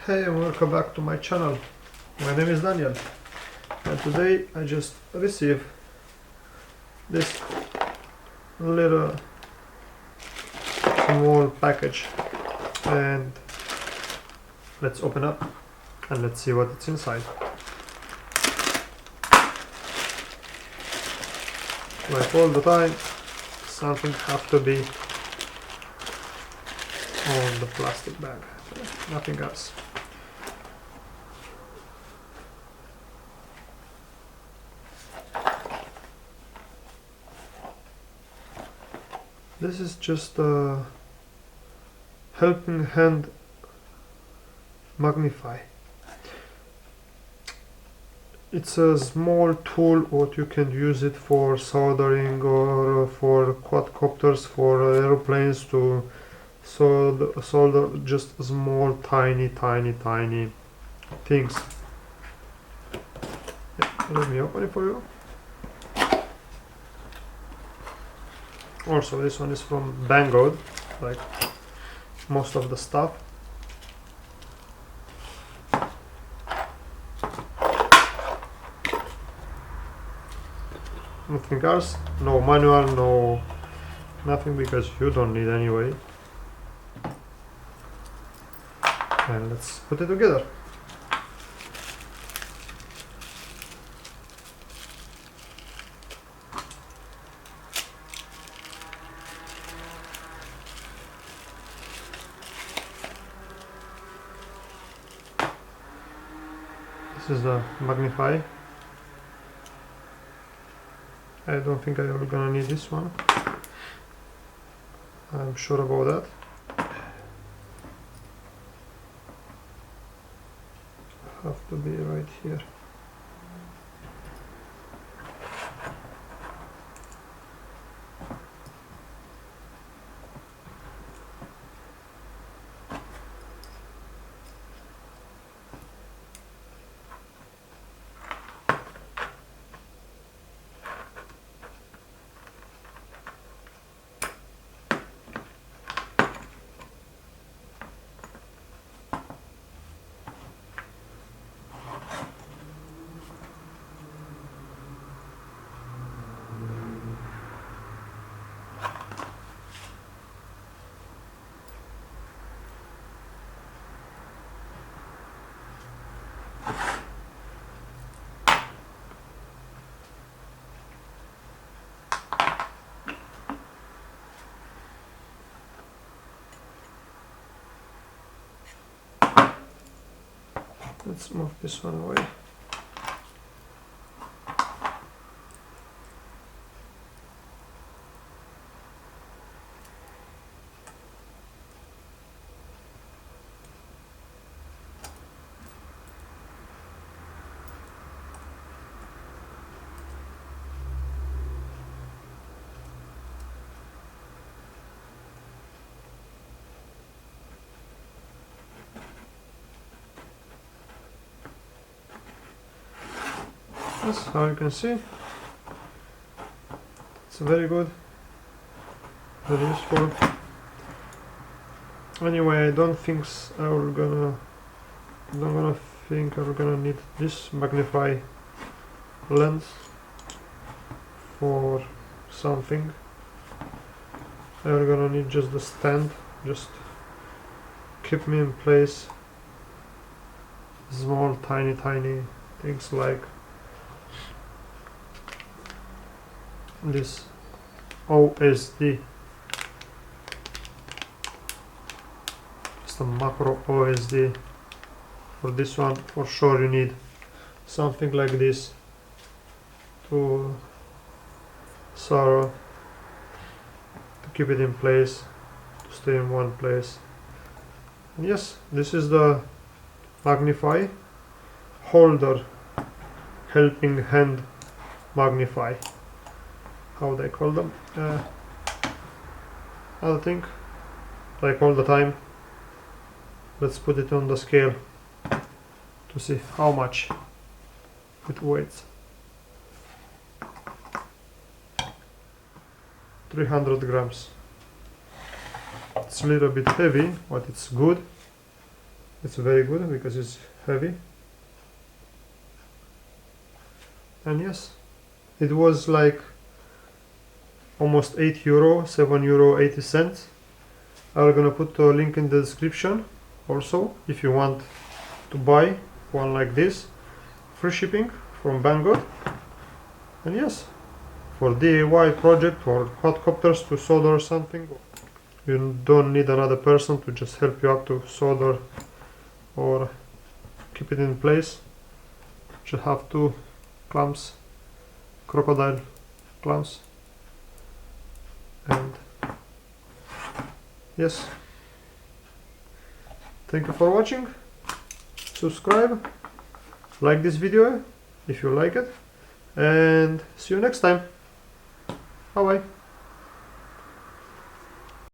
Hey and welcome back to my channel. My name is Daniel and today I just received this little small package and let's open up and let's see what it's inside. Like all the time, something have to be on the plastic bag, nothing else. This is just a helping hand magnify. It's a small tool what you can use it for soldering or for quadcopters, for aeroplanes to solder just small tiny things. Yeah, let me open it for you. Also, this one is from Banggood, like most of the stuff. Nothing else, no manual, no nothing, because you don't need anyway. And let's put it together. This is the magnify. I don't think I'm gonna need this one. I'm sure about that. Have to be right here. Let's move this one away. Yes, how you can see, it's very good, very useful. Anyway, I don't think I'm gonna need this magnify lens for something. I'm gonna need just the stand, just keep me in place. Small tiny things like this OSD, just a macro OSD. For this one, for sure you need something like this to keep it in place, to stay in one place. And yes, this is the magnify holder, helping hand magnify, how they call them. I think, like all the time, let's put it on the scale to see how much it weighs. 300 grams. It's a little bit heavy, but it's good. It's very good because it's heavy. And yes, it was like almost €8, €7.80. I'm gonna put a link in the description also if you want to buy one like this. Free shipping from Bangor. And yes, for DIY project or quadcopters to solder something, you don't need another person to just help you out to solder or keep it in place. Just have two clamps, crocodile clamps, and yes, thank you for watching. Subscribe, like this video if you like it, and see you next time. Bye bye.